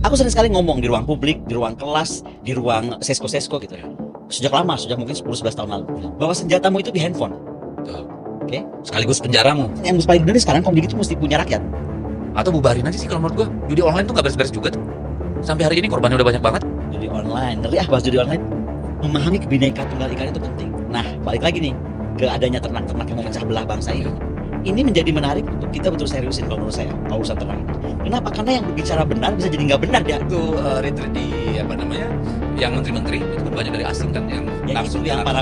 Aku sering sekali ngomong di ruang publik, di ruang kelas, di ruang sesko-sesko gitu ya. Sejak lama, sejak mungkin 10-11 tahun lalu. Bahwa senjatamu itu di handphone. Betul. Oke? Sekaligus penjaramu. Yang paling benar sekarang komdik itu mesti punya rakyat. Atau bubarin aja sih kalau menurut gua. Judi online tuh nggak beres-beres juga tuh. Sampai hari ini korbannya udah banyak banget. Judi online. Ngeri bahas judi online. Memahami kebinekaan tunggal ika itu penting. Nah, balik lagi nih ke adanya ternak-ternak yang memecah belah bangsa ini. Ini menjadi menarik untuk kita betul seriusin kalau menurut saya, kalau urusan ternak. Kenapa? Karena yang berbicara benar bisa jadi nggak benar dia. Itu retreat di apa namanya? Yang menteri-menteri itu kan banyak dari asing kan yang Ya itu langsung yang para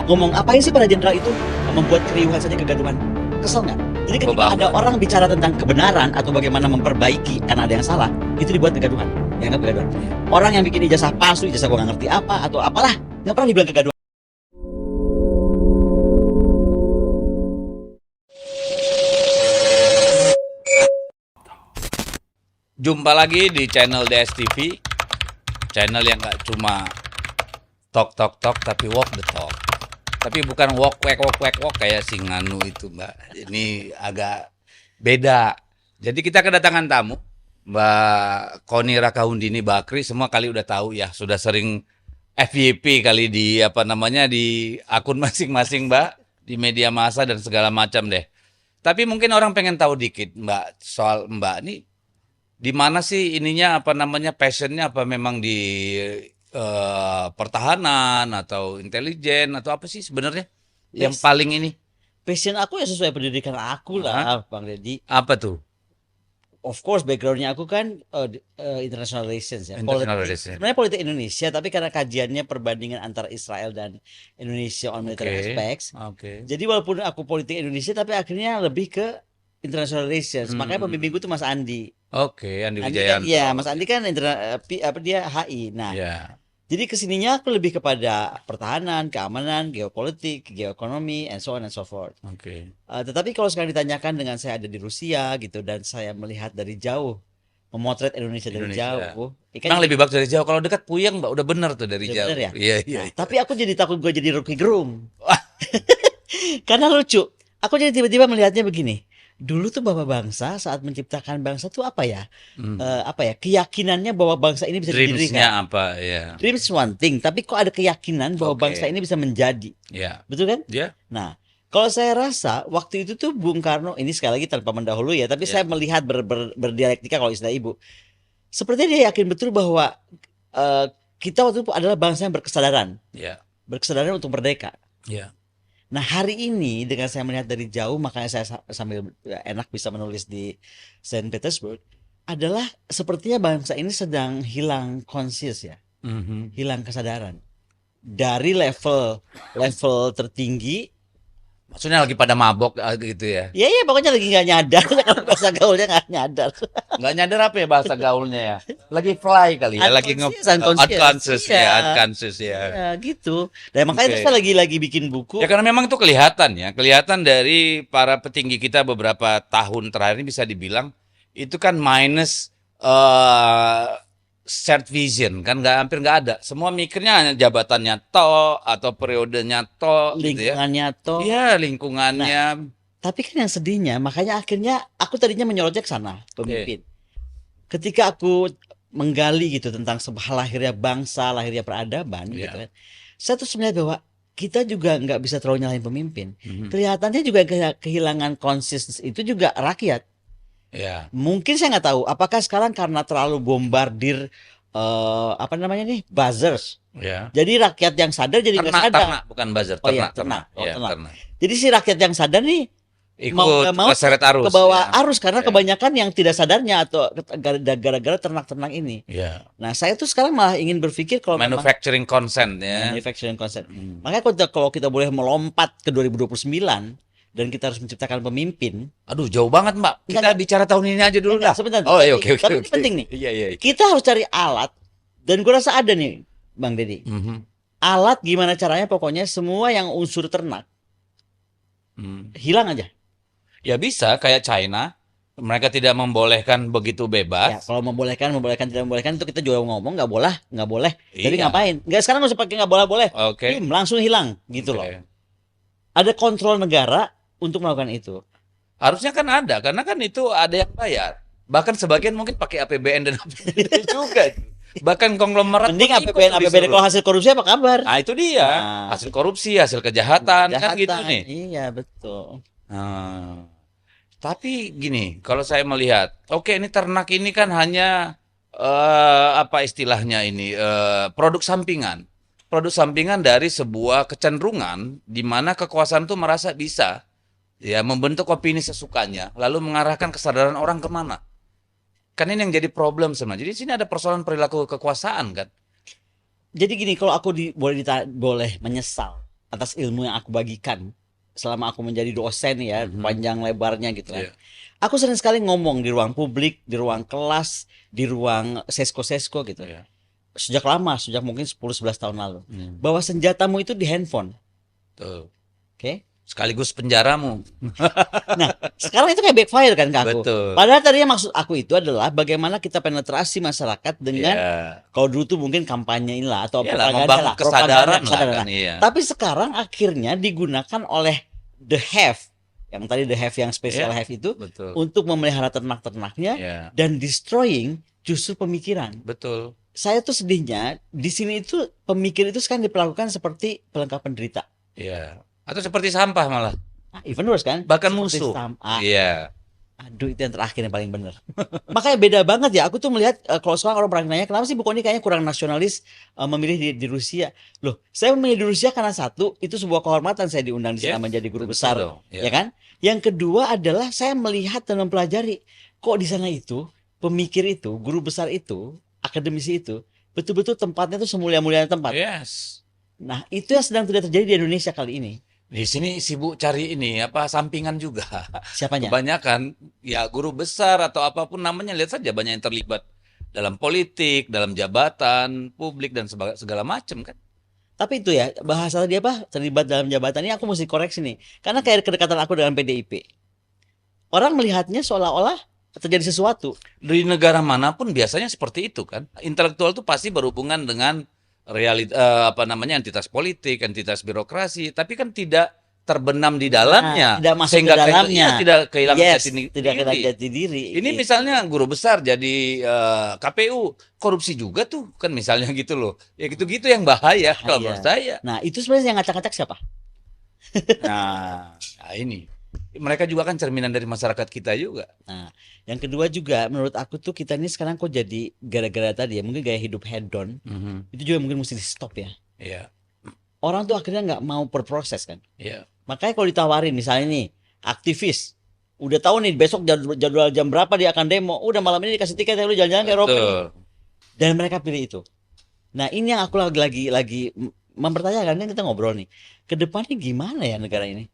ngomong apain sih para jenderal itu membuat keriuhan saja kegaduhan. Kesel nggak? Jadi ketika ada orang bicara tentang kebenaran atau bagaimana memperbaiki karena ada yang salah, itu dibuat kegaduhan. Dianggap kegaduhan. Orang yang bikin ijazah palsu, ijazah gua nggak ngerti apa atau apalah, nggak pernah dibilang kegaduhan. Jumpa lagi di channel DSTV, channel yang nggak cuma talk tapi walk the talk. Tapi bukan walk kayak si Nganu itu, Mbak. Ini agak beda. Jadi kita kedatangan tamu, Mbak Koni Rakahundini Bakri. Semua kali udah tahu ya, sudah sering FYP kali di apa namanya di akun masing-masing, Mbak, di media massa dan segala macam deh. Tapi mungkin orang pengen tahu dikit, Mbak, soal Mbak ini di mana sih ininya apa namanya passionnya, apa memang di pertahanan atau intelijen atau apa sih sebenarnya yang paling ini? Passion aku ya sesuai pendidikan aku lah, Bang Deddy. Apa tuh? Of course backgroundnya aku kan international relations ya. International relations. Sebenarnya politik Indonesia, tapi karena kajiannya perbandingan antara Israel dan Indonesia on military aspects. Jadi walaupun aku politik Indonesia, tapi akhirnya lebih ke international relations. Makanya pembimbingku tuh Mas Andi. Andi Kan, Wijayanto. iya, Mas Andi kan dia HI. Nah, jadi kesininya aku lebih kepada pertahanan, keamanan, geopolitik, geoekonomi, and so on and so forth. Tetapi kalau sekarang ditanyakan dengan saya ada di Rusia gitu dan saya melihat dari jauh, memotret Indonesia dari jauh. Emang lebih bagus dari jauh. Kalau dekat puyeng, Mbak, udah bener tuh dari jauh. Ya? Iya. Nah, tapi aku jadi takut gue jadi Rocky Gerung. Karena lucu. Aku jadi tiba-tiba melihatnya begini. Dulu tuh Bapak bangsa saat menciptakan bangsa tuh apa ya? Keyakinannya bahwa bangsa ini bisa didirikan. Dreams-nya apa ya? Dreams one thing, tapi kok ada keyakinan bahwa bangsa ini bisa menjadi. Betul kan? Nah, kalau saya rasa waktu itu tuh Bung Karno, ini sekali lagi tanpa mendahului ya, tapi saya melihat berdialektika kalau istilah Ibu. Sepertinya dia yakin betul bahwa kita waktu itu adalah bangsa yang berkesadaran. Berkesadaran untuk merdeka. Nah, hari ini dengan saya melihat dari jauh, makanya saya sambil enak bisa menulis di Saint Petersburg, adalah sepertinya bangsa ini sedang hilang konsis ya. Hilang kesadaran. Dari level tertinggi. Maksudnya lagi pada mabok gitu ya? Iya, pokoknya lagi nggak nyadar. Kalau bahasa gaulnya nggak nyadar. Nggak nyadar apa ya bahasa gaulnya ya? Lagi fly kali ya? Lagi unconscious ya. Gitu. Dan makanya saya lagi bikin buku. Ya karena memang itu kelihatan ya. Kelihatan dari para petinggi kita beberapa tahun terakhir ini bisa dibilang itu kan minus shared vision kan, hampir nggak ada. Semua mikirnya hanya jabatannya atau periodenya lingkungannya gitu ya. Lingkungannya. Nah, tapi kan yang sedihnya, makanya akhirnya aku tadinya menyorotnya ke sana, pemimpin. Ketika aku menggali gitu tentang lahirnya bangsa, lahirnya peradaban gitu kan. Saya terus melihat bahwa kita juga nggak bisa terlalu nyalahin pemimpin. Kelihatannya juga kehilangan konsis itu juga rakyat. Mungkin saya nggak tahu apakah sekarang karena terlalu bombardir buzzers. Jadi rakyat yang sadar jadi nggak sadar. Ternak, bukan buzzer, ternak. Jadi si rakyat yang sadar nih ikut keseret arus, ke bawah arus karena kebanyakan yang tidak sadarnya atau gara-gara ternak-ternak ini. Nah, saya tuh sekarang malah ingin berpikir kalau manufacturing consent ya. Manufacturing consent. Makanya kalau kita boleh melompat ke 2029 dan kita harus menciptakan pemimpin. Aduh, jauh banget, Mbak. Kita bicara tahun ini aja dulu lah. Sebentar. Oke. Tapi penting nih. Kita harus cari alat dan gue rasa ada nih, Bang Deddy. Alat gimana caranya pokoknya semua yang unsur ternak hilang aja. Ya bisa kayak China. Mereka tidak membolehkan begitu bebas. Kalau membolehkan tidak membolehkan itu kita juga ngomong nggak boleh. Jadi ngapain? Nggak, sekarang nggak usah pakai nggak boleh. Langsung hilang gitu loh. Ada kontrol negara untuk melakukan itu. Harusnya kan ada, karena kan itu ada yang bayar. Bahkan sebagian mungkin pakai APBN dan APBD juga. Bahkan konglomerat. Mending APBN kalau hasil korupsi apa kabar? Nah itu dia, hasil korupsi, hasil kejahatan kan gitu nih. Iya betul. Tapi gini, kalau saya melihat, oke ini ternak ini kan hanya apa istilahnya ini produk sampingan. Produk sampingan dari sebuah kecenderungan di mana kekuasaan itu merasa bisa ya membentuk opini sesukanya, lalu mengarahkan kesadaran orang kemana. Kan ini yang jadi problem sebenarnya. Jadi sini ada persoalan perilaku kekuasaan kan. Jadi gini, kalau aku boleh menyesal atas ilmu yang aku bagikan selama aku menjadi dosen ya, panjang lebarnya gitu kan. Aku sering sekali ngomong di ruang publik, di ruang kelas, di ruang sesko-sesko gitu. Sejak lama, sejak mungkin 10-11 tahun lalu. Bahwa senjatamu itu di handphone. Tuh. Oke? Sekaligus penjaramu. Nah, sekarang itu kayak backfire kan ke aku. Betul. Padahal tadinya maksud aku itu adalah bagaimana kita penetrasi masyarakat dengan kalau dulu tuh mungkin kampanye inilah atau propaganda lah, kesadaran lah. Tapi sekarang akhirnya digunakan oleh the have, yang tadi the have yang special have itu untuk memelihara ternak-ternaknya dan destroying justru pemikiran. Betul. Saya tuh sedihnya di sini itu pemikir itu sekarang diperlakukan seperti pelengkap penderita. Iya. Atau seperti sampah malah. Even worse kan? Bahkan musuh. Iya. Aduh, itu yang terakhir yang paling benar. Makanya beda banget ya. Aku tuh melihat kalau sekarang orang pernah nanya, kenapa sih Bu Kony kayaknya kurang nasionalis memilih di Rusia? Loh, saya memilih di Rusia karena satu, itu sebuah kehormatan saya diundang di sana menjadi guru besar, ya kan? Yang kedua adalah saya melihat dan mempelajari kok di sana itu pemikir itu, guru besar itu, akademisi itu betul-betul tempatnya tuh semulia-mulianya tempat. Yes. Nah, itu yang sedang tidak terjadi di Indonesia kali ini. Di sini sibuk cari ini apa sampingan juga. Siapanya? Kebanyakan ya guru besar atau apapun namanya, lihat saja banyak yang terlibat dalam politik, dalam jabatan publik dan segala macam kan. Tapi itu ya bahasa tadi apa terlibat dalam jabatan ini aku mesti koreksi nih. Karena kayak kedekatan aku dengan PDIP. Orang melihatnya seolah-olah terjadi sesuatu. Di negara manapun biasanya seperti itu kan. Intelektual itu pasti berhubungan dengan entitas politik, entitas birokrasi, tapi kan tidak terbenam di dalamnya, tidak masuk ke dalamnya, tidak kehilangan jati diri. Ini misalnya guru besar jadi KPU korupsi juga tuh kan misalnya gitu loh, ya gitu-gitu yang bahaya kalau menurut saya. Nah itu sebenarnya yang ngacak-ngacak siapa? Nah ini mereka juga kan cerminan dari masyarakat kita juga. Nah, yang kedua juga menurut aku tuh kita ini sekarang kok jadi gara-gara tadi ya mungkin gaya hidup hedon, itu juga mungkin mesti di stop ya. Iya. Orang tuh akhirnya nggak mau berproses kan. Iya. Makanya kalau ditawarin misalnya nih aktivis, udah tahu nih besok jadwal jam berapa dia akan demo, udah malam ini dikasih tiket ya lu jalan-jalan ke Eropa nih. Dan mereka pilih itu. Nah ini yang aku lagi mempertanyakan, ini kita ngobrol nih, ke depannya gimana ya negara ini?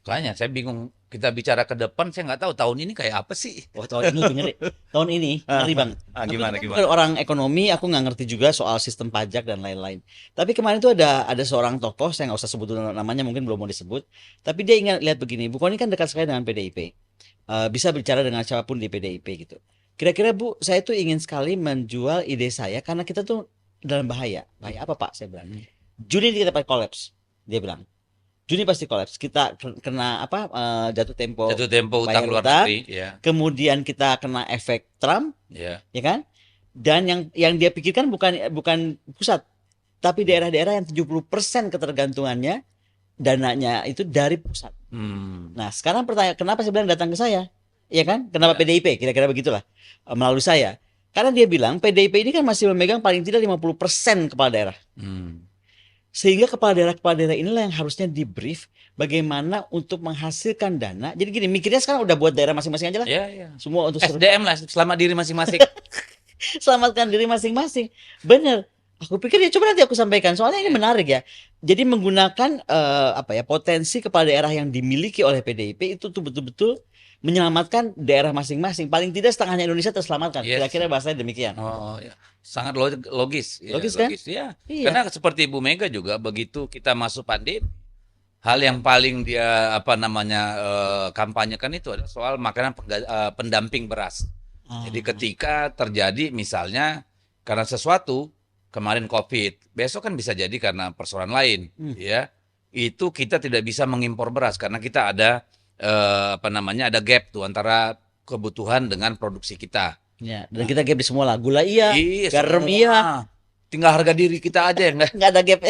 Makanya saya bingung, kita bicara ke depan saya nggak tahu tahun ini kayak apa sih. Tahun ini ngeri. Tahun ini ngeri banget. Gimana? Orang ekonomi aku nggak ngerti juga soal sistem pajak dan lain-lain. Tapi kemarin itu ada seorang tokoh, saya nggak usah sebut namanya, mungkin belum mau disebut. Tapi dia ingat lihat begini, Bu Kony kan dekat sekali dengan PDIP. Bisa bicara dengan siapapun di PDIP gitu. Kira-kira Bu, saya tuh ingin sekali menjual ide saya karena kita tuh dalam bahaya. Bahaya apa Pak? Saya bilang. Juni kita pakai kolaps. Dia bilang. Juni pasti kolaps. Kita kena jatuh tempo utang luar negeri, ya. Kemudian kita kena efek Trump, ya kan? Dan yang dia pikirkan bukan pusat, tapi daerah-daerah yang 70% ketergantungannya dananya itu dari pusat. Nah, sekarang pertanyaan kenapa saya bilang datang ke saya? Iya kan? Kenapa PDIP? Kira-kira begitulah. Melalui saya. Karena dia bilang PDIP ini kan masih memegang paling tidak 50% kepala daerah. Sehingga kepala daerah inilah yang harusnya di brief bagaimana untuk menghasilkan dana. Jadi gini, mikirnya sekarang udah buat daerah masing-masing aja lah. Iya. Semua untuk SDM lah, selamat diri masing-masing. Selamatkan diri masing-masing. Bener. Aku pikir ya coba nanti aku sampaikan. Soalnya ini menarik ya. Jadi menggunakan potensi kepala daerah yang dimiliki oleh PDIP itu tuh betul-betul menyelamatkan daerah masing-masing. Paling tidak setengahnya Indonesia terselamatkan. Kira-kira bahasanya demikian. Oh, ya. Sangat logis. Logis kan? Ya. Iya. Karena seperti Ibu Mega juga begitu kita masuk pandemi, hal yang paling dia kampanyekan itu adalah soal makanan pendamping beras. Jadi ketika terjadi misalnya karena sesuatu kemarin COVID, besok kan bisa jadi karena persoalan lain, ya. Itu kita tidak bisa mengimpor beras karena kita ada ada gap tuh antara kebutuhan dengan produksi kita. Ya, dan kita gap di semua lah. Gula iya, garam iya. Tinggal harga diri kita aja yang nggak ada gap.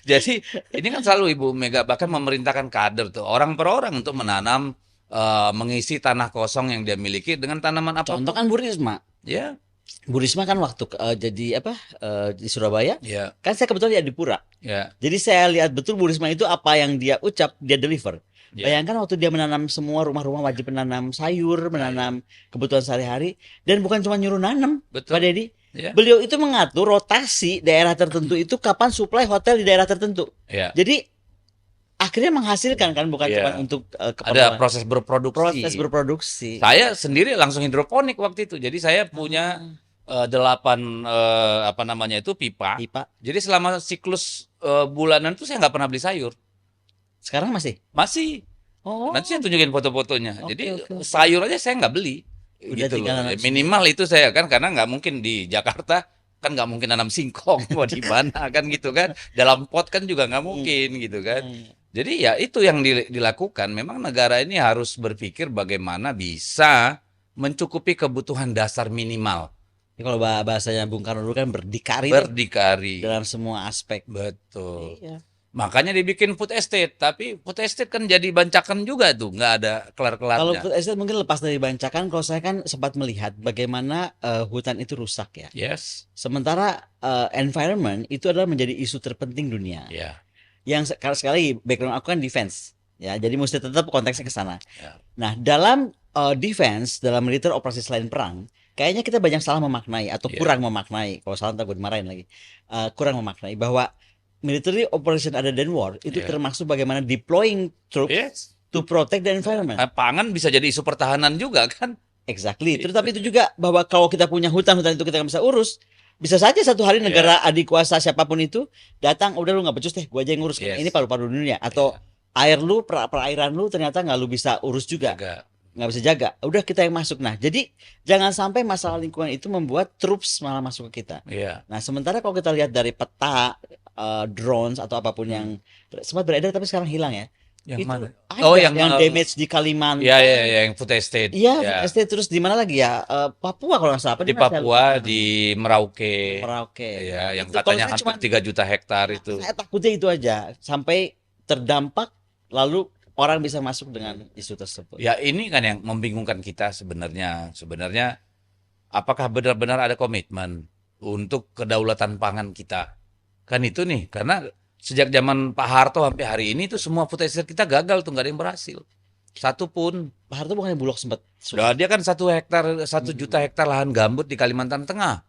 Jadi ini kan selalu Ibu Mega bahkan memerintahkan kader tuh orang per orang untuk menanam, mengisi tanah kosong yang dia miliki dengan tanaman apa? Contoh kan Bu Risma. Ya. Bu Risma kan waktu jadi di Surabaya, kan saya kebetulan di Adipura. Jadi saya lihat betul Bu Risma itu apa yang dia ucap dia deliver. Bayangkan waktu dia menanam semua rumah-rumah wajib menanam sayur, menanam kebutuhan sehari-hari, dan bukan cuma nyuruh nanam, Pak Deddy. Beliau itu mengatur rotasi daerah tertentu itu kapan supply hotel di daerah tertentu. Jadi akhirnya menghasilkan kan, bukan cuma untuk ada proses berproduksi. Proses berproduksi. Saya sendiri langsung hidroponik waktu itu. Jadi saya punya 8 pipa. Jadi selama siklus bulanan itu saya nggak pernah beli sayur. Sekarang masih? Masih. Oh. Nanti saya tunjukin foto-fotonya. Jadi sayur aja saya nggak beli. Udah gitu loh. Minimal itu saya kan, karena nggak mungkin di Jakarta kan nggak mungkin nanam singkong mau di mana kan gitu kan. Dalam pot kan juga nggak mungkin gitu kan. Jadi ya itu yang dilakukan. Memang negara ini harus berpikir bagaimana bisa mencukupi kebutuhan dasar minimal. Ya, kalau bahasanya Bung Karno dulu kan berdikari. Dalam semua aspek. Betul. Iya. Makanya dibikin food estate, tapi food estate kan jadi bancakan juga tuh, nggak ada kelar-kelarnya. Kalau food estate mungkin lepas dari bancakan, kalau saya kan sempat melihat bagaimana hutan itu rusak ya. Yes. Sementara environment itu adalah menjadi isu terpenting dunia. Yang sekali background aku kan defense, ya, jadi mesti tetap konteksnya ke sana. Nah, dalam defense, dalam militer operasi selain perang, kayaknya kita banyak salah memaknai atau kurang memaknai. Kalau salah ntar gue dimarahin lagi. Kurang memaknai bahwa military operation other than war itu termasuk bagaimana deploying troops to protect the environment. Pangan bisa jadi isu pertahanan juga kan? Exactly. Tetapi itu juga bahwa kalau kita punya hutan itu kita nggak bisa urus, bisa saja satu hari negara adik kuasa siapapun itu datang, udah lu nggak becus deh, gua aja yang ngurus. Ini paru-paru dunia. Atau air lu, perairan lu ternyata nggak lu bisa urus juga. Nggak bisa jaga, udah kita yang masuk. Nah, jadi jangan sampai masalah lingkungan itu membuat troops malah masuk ke kita. Nah, sementara kalau kita lihat dari peta drones atau apapun yang sempat beredar tapi sekarang hilang ya. Yang itu mana? Yang damage di Kalimantan. Yang food estate. Food estate. Terus di mana lagi ya? Papua kalau nggak salah. Di Papua, di Merauke. Yang itu katanya hampir 3 juta hektar itu. Saya takutnya itu aja, sampai terdampak lalu orang bisa masuk dengan isu tersebut. Ya, ini kan yang membingungkan kita sebenarnya. Sebenarnya apakah benar-benar ada komitmen untuk kedaulatan pangan kita? Kan itu nih, karena sejak zaman Pak Harto sampai hari ini tuh semua food estate kita gagal tuh, nggak ada yang berhasil. Satu pun. Pak Harto bukannya Bulog sempat? Dia kan 1 juta hektar lahan gambut di Kalimantan Tengah.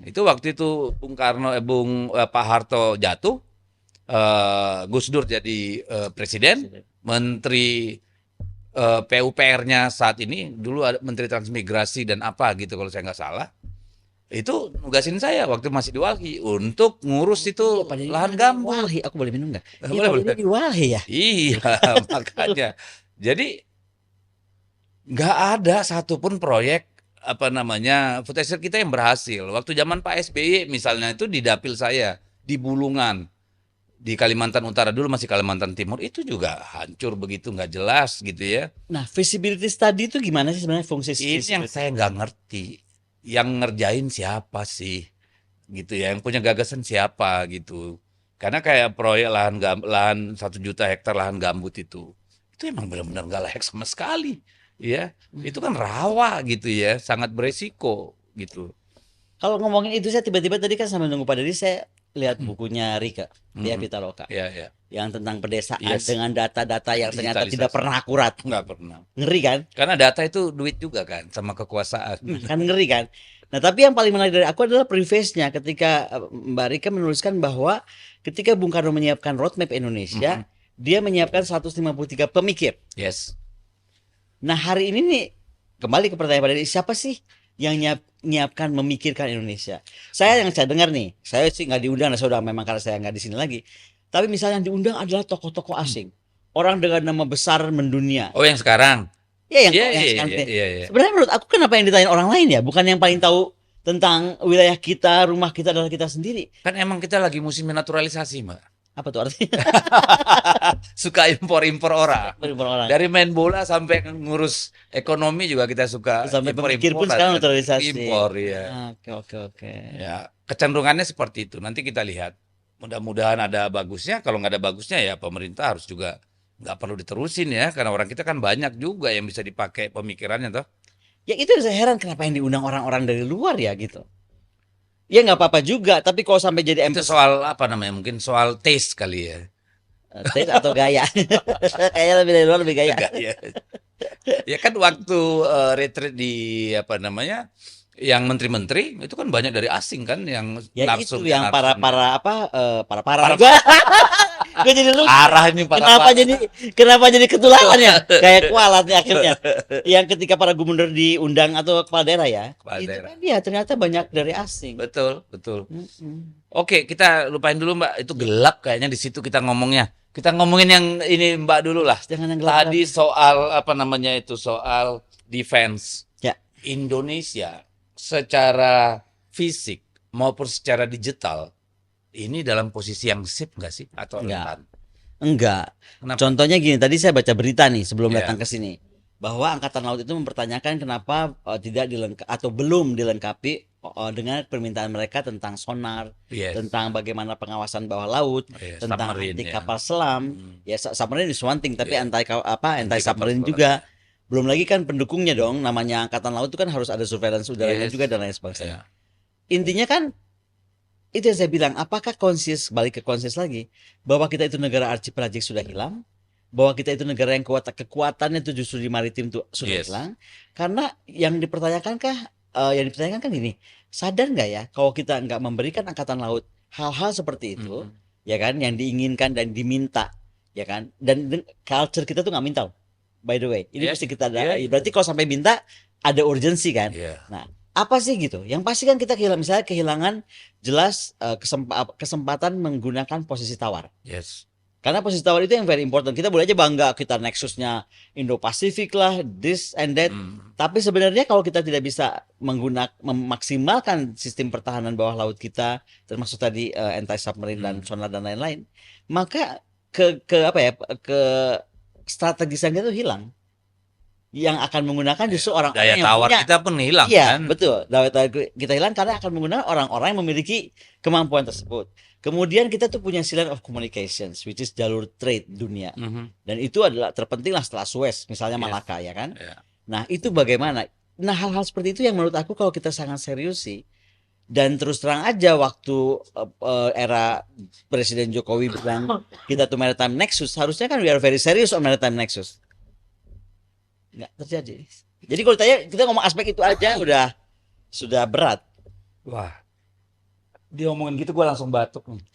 Itu waktu itu Pak Harto jatuh, Gus Dur jadi presiden, menteri PUPR-nya saat ini dulu ada Menteri Transmigrasi dan apa gitu kalau saya nggak salah. Itu nugasin saya waktu masih di Walhi untuk ngurus itu lahan gambut. Walhi, aku boleh minum nggak? Boleh. Di Walhi ya? Iya, makanya. Jadi nggak ada satupun proyek food estate kita yang berhasil. Waktu zaman Pak SBY misalnya itu di dapil saya di Bulungan di Kalimantan Utara, dulu masih Kalimantan Timur, itu juga hancur begitu, nggak jelas gitu ya. Nah, feasibility study itu gimana sih sebenarnya fungsi? Ini yang saya nggak ngerti. Yang ngerjain siapa sih gitu ya, yang punya gagasan siapa gitu. Karena kayak proyek lahan 1 juta hektar lahan gambut itu emang benar-benar nggak layak sama sekali ya. Itu kan rawa gitu ya, sangat beresiko gitu. Kalau ngomongin itu saya tiba-tiba tadi kan sambil nunggu Pak Deddy saya lihat bukunya Rika Dia Pitaloka yang tentang pedesaan dengan data-data yang ternyata tidak pernah akurat. Nggak pernah. Ngeri kan? Karena data itu duit juga kan, sama kekuasaan. Kan ngeri kan? Nah, tapi yang paling menarik dari aku adalah preface-nya ketika Mbak Rika menuliskan bahwa ketika Bung Karno menyiapkan roadmap Indonesia, dia menyiapkan 153 pemikir. Yes. Nah, hari ini nih kembali ke pertanyaan Pak Deddy, siapa sih yang menyiapkan memikirkan Indonesia? Saya dengar nih, saya sih nggak diundang, saya udah memang karena saya nggak di sini lagi. Tapi misalnya yang diundang adalah tokoh-tokoh asing, orang dengan nama besar mendunia. Oh, yang sekarang? Ya, yang sekarang. Sebenarnya menurut aku kenapa yang ditanya orang lain ya, bukan yang paling tahu tentang wilayah kita, rumah kita adalah kita sendiri. Kan emang kita lagi musim naturalisasi, Mbak. Apa tuh artinya? Suka impor-impor orang. Impor orang. Dari main bola sampai ngurus ekonomi juga kita suka Sampai pemikir pun sekarang naturalisasi. Impor ya. Oke. Ya, kecenderungannya seperti itu. Nanti kita lihat. Mudah-mudahan ada bagusnya. Kalau nggak ada bagusnya ya pemerintah harus juga nggak perlu diterusin ya. Karena orang kita kan banyak juga yang bisa dipakai pemikirannya toh. Ya itu saya heran kenapa yang diundang orang-orang dari luar ya gitu. Ya nggak apa-apa juga, tapi kalau sampai jadi itu soal apa namanya? Mungkin soal taste kali ya. Taste atau gaya. Kayaknya lebih dari luar lebih gaya. Ya kan waktu retreat di apa namanya? Yang menteri-menteri itu kan banyak dari asing kan yang ya narsum, itu yang para para gue jadi lupa arah ini kenapa jadi ketularan ya kayak kualat nih akhirnya yang ketika para gubernur diundang atau kepala daerah ya itu kan dia ternyata banyak dari asing. Betul. Oke, kita lupain dulu Mbak, itu gelap kayaknya di situ kita ngomongnya. Kita ngomongin yang ini Mbak dulu lah. Jangan yang gelap. Tadi soal apa namanya itu soal defense ya. Indonesia secara fisik maupun secara digital ini dalam posisi yang sip nggak sih atau rentan? Enggak. Kenapa? Contohnya gini, tadi saya baca berita nih sebelum datang ke sini bahwa Angkatan Laut itu mempertanyakan kenapa tidak dilengkapi atau belum dilengkapi dengan permintaan mereka tentang sonar, tentang bagaimana pengawasan bawah laut, tentang anti kapal selam. Ya submarine is one thing, tapi anti submarine juga. Belum lagi kan pendukungnya dong, namanya Angkatan Laut itu kan harus ada surveillance udaranya juga dan lain sebagainya. Intinya kan itu yang saya bilang, apakah balik ke konsius lagi bahwa kita itu negara archipelagic sudah hilang, bahwa kita itu negara yang kekuatannya itu justru di maritim itu sudah hilang, karena yang dipertanyakan kan gini, sadar nggak ya kalau kita nggak memberikan Angkatan Laut hal-hal seperti itu, ya kan, yang diinginkan dan diminta, ya kan, dan culture kita tuh nggak minta, by the way, ini mesti kita ada, berarti kalau sampai minta ada urgensi kan, nah. Apa sih gitu? Yang pasti kan kita kehilangan jelas kesempatan menggunakan posisi tawar. Karena posisi tawar itu yang very important. Kita boleh aja bangga kita nexusnya Indo-Pasifik lah, this and that. Tapi sebenarnya kalau kita tidak bisa memaksimalkan sistem pertahanan bawah laut kita, termasuk tadi anti-submarine dan sonar dan lain-lain, maka ke strategisan kita itu hilang. Yang akan menggunakan justru orang-orang yang tawar punya, kita pun hilang kan? Betul, daya tawar kita hilang karena akan menggunakan orang-orang yang memiliki kemampuan tersebut. Kemudian kita tuh punya silent of communications, which is jalur trade dunia, dan itu adalah terpenting lah setelah Suez, misalnya Malaka ya kan. Nah itu bagaimana? Nah hal-hal seperti itu yang menurut aku kalau kita sangat serius sih, dan terus terang aja waktu era Presiden Jokowi bilang kita tuh maritime nexus, harusnya kan we are very serious on maritime nexus. Nggak terjadi. Jadi kalau tanya kita ngomong aspek itu aja sudah berat. Wah, dia ngomongin gitu gue langsung batuk nih.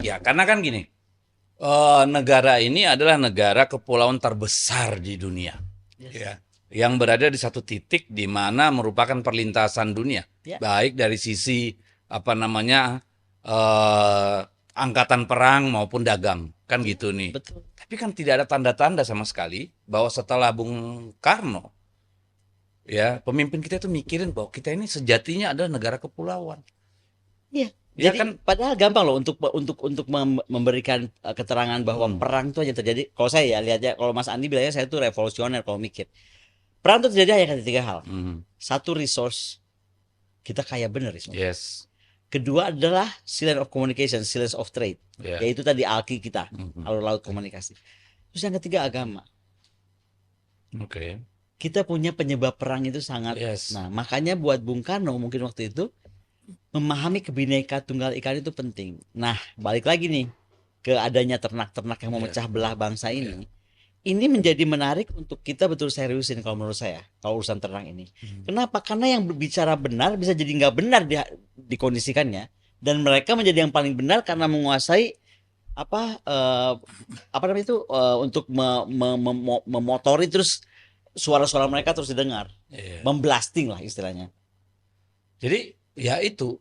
Ya karena kan gini, negara ini adalah negara kepulauan terbesar di dunia, ya, yang berada di satu titik di mana merupakan perlintasan dunia, baik dari sisi apa namanya angkatan perang maupun dagang, kan gitu nih. Betul. Tapi kan tidak ada tanda-tanda sama sekali bahwa setelah Bung Karno, ya pemimpin kita itu mikirin bahwa kita ini sejatinya adalah negara kepulauan. Iya. Ya jadi kan padahal gampang loh untuk memberikan keterangan bahwa perang itu hanya terjadi. Kalau saya ya lihatnya, kalau Mas Andi bilangnya saya itu revolusioner kalau mikir. Perang itu terjadi hanya tiga hal. Satu, resource. Kita kaya bener resource. Kedua adalah silence of communication, silence of trade, yaitu tadi alki kita, alur laut komunikasi. Terus yang ketiga agama. Kita punya penyebab perang itu sangat. Nah makanya buat Bung Karno mungkin waktu itu memahami Bhinneka Tunggal Ika itu penting. Nah balik lagi nih ke adanya ternak-ternak yang memecah belah bangsa ini. Ini menjadi menarik untuk kita betul seriusin kalau menurut saya, kalau urusan ternak ini. Kenapa? Karena yang berbicara benar bisa jadi nggak benar dikondisikannya, dan mereka menjadi yang paling benar karena menguasai apa namanya itu untuk memotori terus suara-suara mereka terus didengar, memblasting lah istilahnya. Jadi ya itu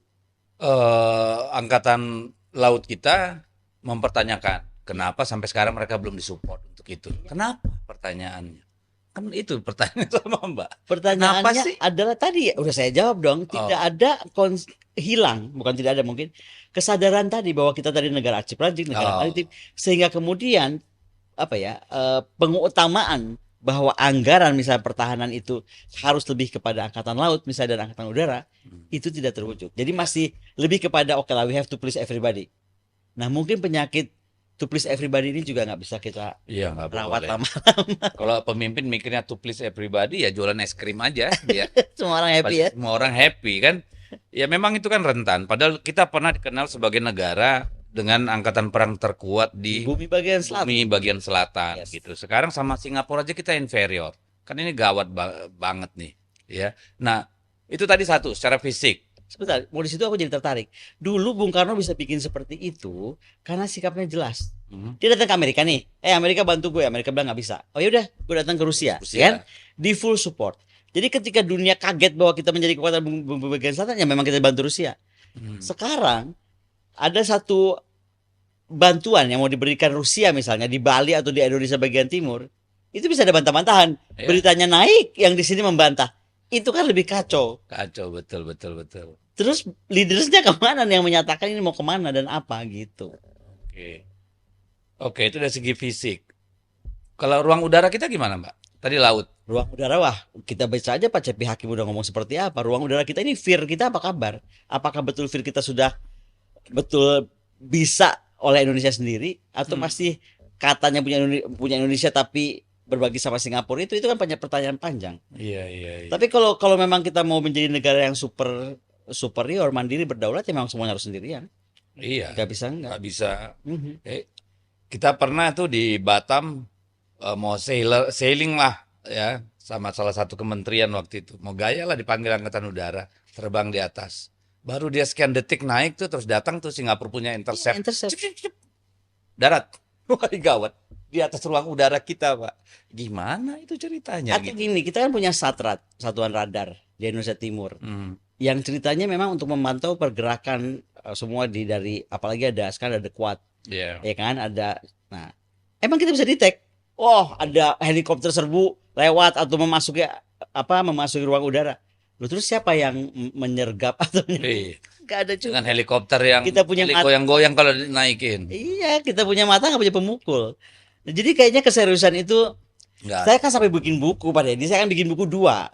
angkatan laut kita mempertanyakan kenapa sampai sekarang mereka belum disupport untuk itu. Kenapa pertanyaannya? Kan itu pertanyaan sama Mbak. Pertanyaannya adalah tadi udah saya jawab dong, tidak ada hilang, bukan tidak ada mungkin kesadaran tadi bahwa kita tadi negara arsip-rancip, negara maritim, sehingga kemudian pengutamaan bahwa anggaran misalnya pertahanan itu harus lebih kepada angkatan laut misalnya dan angkatan udara itu tidak terwujud. Jadi masih lebih kepada oke lah, we have to please everybody. Nah mungkin penyakit to please everybody ini juga nggak bisa kita rawat lama-lama. Kalau pemimpin mikirnya to please everybody ya jualan es krim aja ya. Semua orang happy ya. Semua orang happy kan. Ya memang itu kan rentan. Padahal kita pernah dikenal sebagai negara dengan angkatan perang terkuat di bumi bagian selatan. Yes. Gitu. Sekarang sama Singapura aja kita inferior. Kan ini gawat banget nih, ya. Nah, itu tadi satu secara fisik. Sebentar, mau di situ aku jadi tertarik. Dulu Bung Karno bisa bikin seperti itu karena sikapnya jelas. Dia datang ke Amerika nih, Amerika bantu gue, Amerika bilang nggak bisa. Oh yaudah, gue datang ke Rusia, kan? Di full support. Jadi ketika dunia kaget bahwa kita menjadi kekuatan bumi bagian selatan, ya memang kita bantu Rusia. Sekarang ada satu bantuan yang mau diberikan Rusia misalnya di Bali atau di Indonesia bagian timur, itu bisa ada bantah-bantahan. Beritanya naik, yang di sini membantah. Itu kan lebih kacau. Kacau, betul. Terus leadersnya kemana nih yang menyatakan ini mau kemana dan apa gitu. Oke, itu dari segi fisik. Kalau ruang udara kita gimana Mbak? Tadi laut. Ruang udara, wah kita baca aja Pak Cepi Hakim udah ngomong seperti apa. Ruang udara kita ini FIR kita apa kabar? Apakah betul FIR kita sudah betul bisa oleh Indonesia sendiri? Atau masih katanya punya Indonesia tapi berbagi sama Singapura, itu kan banyak pertanyaan panjang. Iya. Tapi kalau memang kita mau menjadi negara yang superior, mandiri, berdaulat, ya memang semuanya harus sendirian. Iya. Gak bisa. Kita pernah tuh di Batam mau sailing lah ya sama salah satu kementerian waktu itu. Mau gaya lah dipanggil Angkatan Udara, terbang di atas. Baru dia sekian detik naik tuh terus datang tuh Singapura punya intercept. Cip. Darat. Wah, gawat. Di atas ruang udara kita, Pak. Gimana itu ceritanya? Atau gini, kita kan punya SATRAD, Satuan Radar di Indonesia Timur. Yang ceritanya memang untuk memantau pergerakan semua dari apalagi ada sekarang ada Quad. Ya kan ada. Nah, emang kita bisa detect. Oh, ada helikopter serbu lewat atau memasuki ruang udara. Loh, terus siapa yang menyergap atau Gak ada juga. Dengan helikopter yang kita punya goyang-goyang kalau dinaikin. Iya, kita punya mata nggak punya pemukul. Nah, jadi kayaknya keseriusan itu saya kan sampai bikin buku Pak Deddy. Saya kan bikin buku 2.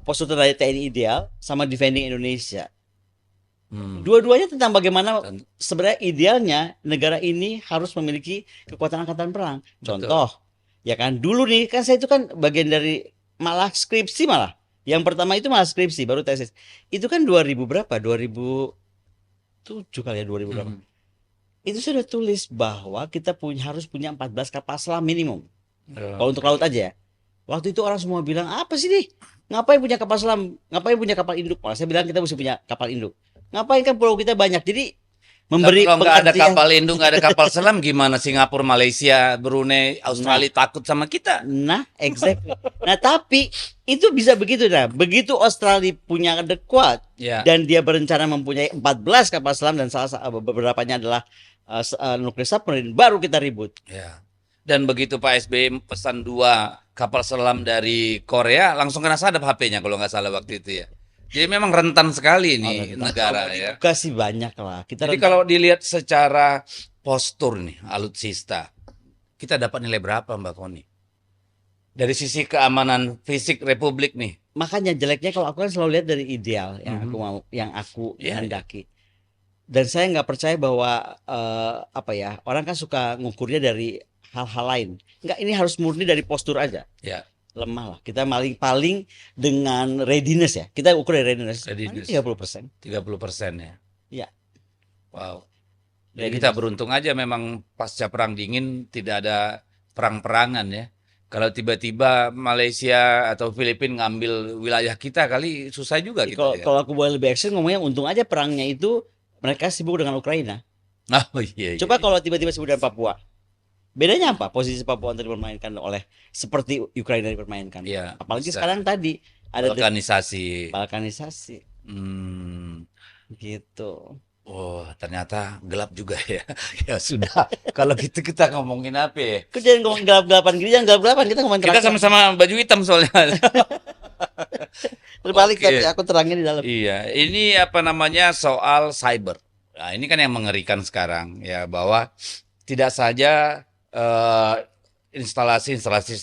Postur dari TNI ideal sama Defending Indonesia. Dua-duanya tentang bagaimana sebenarnya idealnya negara ini harus memiliki kekuatan angkatan perang. Contoh, ya kan dulu nih kan saya itu kan bagian dari malah skripsi malah. Yang pertama itu malah skripsi, baru tesis. Itu kan 2000 berapa? 2007 kali ya, 2000 berapa? Itu sudah tulis bahwa kita harus punya 14 kapal selam minimum. Kalau untuk laut aja ya. Waktu itu orang semua bilang, apa sih nih? Ngapain punya kapal selam? Ngapain punya kapal induk? Malah saya bilang kita mesti punya kapal induk. Ngapain, kan pulau kita banyak. Jadi memberi kalau nggak ada kapal induk, nggak ada kapal selam, gimana Singapura, Malaysia, Brunei, Australia takut sama kita? Nah, exactly. Nah, tapi itu bisa begitu dah. Begitu Australia punya The Quad dan dia berencana mempunyai 14 kapal selam dan beberapanya adalah nuklir submarine, baru kita ribut. Ya. Dan begitu Pak SBY pesan 2 kapal selam dari Korea, langsung kena sadap HP-nya kalau nggak salah waktu itu ya. Jadi memang rentan sekali nih negara ya. Kasih banyak lah. Jadi kalau dilihat secara postur nih alutsista, kita dapat nilai berapa Mbak Koni? Dari sisi keamanan fisik Republik nih. Makanya jeleknya kalau aku kan selalu lihat dari ideal yang aku hendaki. Dan saya nggak percaya bahwa orang kan suka ngukurnya dari hal-hal lain. Enggak, ini harus murni dari postur aja. Ya. Lemah lah. Kita paling dengan readiness ya. Kita ukur dari readiness. 30%. 30% ya. Iya. Wow. Jadi kita beruntung aja memang pasca perang dingin tidak ada perang-perangan ya. Kalau tiba-tiba Malaysia atau Filipina ngambil wilayah kita kali susah juga kita. Kalau aku boleh lebih ekstrim ngomongnya, untung aja perangnya itu mereka sibuk dengan Ukraina. Coba kalau tiba-tiba sibuk dengan Papua. Bedanya apa? Posisi Papua untuk dipermainkan oleh seperti Ukraina dipermainkan. Ya, apalagi sekarang tadi ada balkanisasi. Gitu. Oh, ternyata gelap juga ya. Ya sudah. Kalau gitu kita ngomongin apa ya? Kok jangan ngomong gelap-gelapan gini, jangan gelap-gelapan, kita ngomongin Kita terang. sama-sama baju hitam soalnya. Terbalik tapi Oke. aku terangin di dalam. Iya, ini apa namanya soal cyber. Nah, ini kan yang mengerikan sekarang ya bahwa tidak saja instalasi-instalasi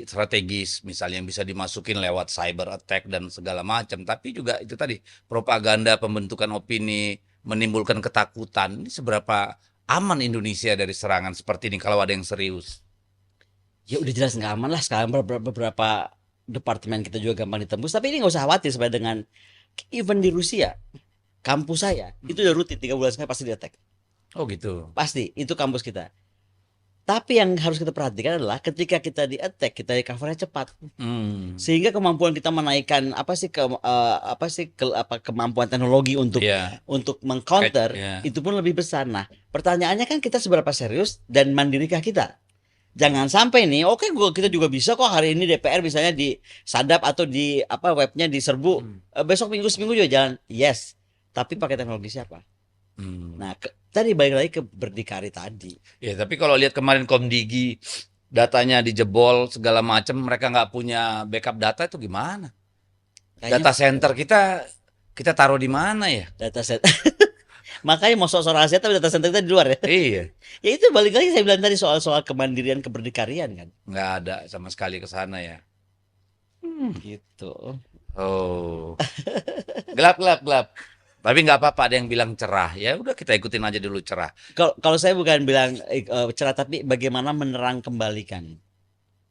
strategis misalnya yang bisa dimasukin lewat cyber attack dan segala macam, tapi juga itu tadi propaganda, pembentukan opini, menimbulkan ketakutan. Ini seberapa aman Indonesia dari serangan seperti ini kalau ada yang serius? Ya udah jelas nggak aman lah sekarang, beberapa departemen kita juga gampang ditembus. Tapi ini nggak usah khawatir sebenarnya dengan even di Rusia, kampus saya itu udah rutin 3 bulan sekali pasti di attack. Oh gitu. Pasti itu kampus kita. Tapi yang harus kita perhatikan adalah ketika kita di attack, kita recovernya cepat. Sehingga kemampuan kita menaikkan kemampuan teknologi untuk mengcounter itu pun lebih besar. Nah, pertanyaannya kan kita seberapa serius dan mandirikah kita? Jangan sampai nih, kita juga bisa kok hari ini DPR misalnya disadap atau di webnya diserbu, besok seminggu juga jalan. Yes, tapi pakai teknologi siapa? Nah, tadi balik lagi ke berdikari tadi. Ya, tapi kalau lihat kemarin Komdigi datanya dijebol segala macam, mereka nggak punya backup data itu gimana? Data center kita taruh di mana ya? Data center. Makanya mau soal rahasia tapi data center kita di luar ya. Iya. Ya itu balik lagi saya bilang tadi soal kemandirian, keberdikarian kan. Nggak ada sama sekali ke sana ya. Gitu. Oh. Gelap. Tapi nggak apa-apa, ada yang bilang cerah. Ya udah kita ikutin aja dulu cerah. Kalau saya bukan bilang cerah, tapi bagaimana menerang kembalikan.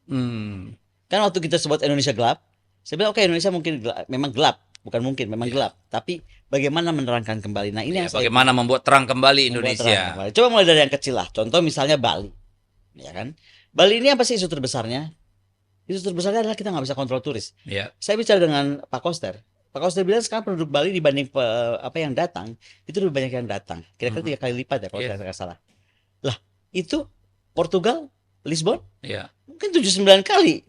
Kan waktu kita sebut Indonesia gelap, saya bilang Indonesia mungkin memang gelap, bukan mungkin, memang gelap. Tapi bagaimana menerangkan kembali. Nah ini yang bagaimana membuat terang kembali Indonesia. Coba mulai dari yang kecil lah. Contoh misalnya Bali, ya kan? Bali ini apa sih isu terbesarnya? Isu terbesarnya adalah kita nggak bisa kontrol turis. Yeah. Saya bicara dengan Pak Koster. Pak Koster bilang sekarang penduduk Bali dibanding yang datang itu lebih banyak yang datang. Kira-kira 3 kali lipat ya kalau saya nggak salah. Lah itu Portugal, Lisbon, mungkin 7-9 kali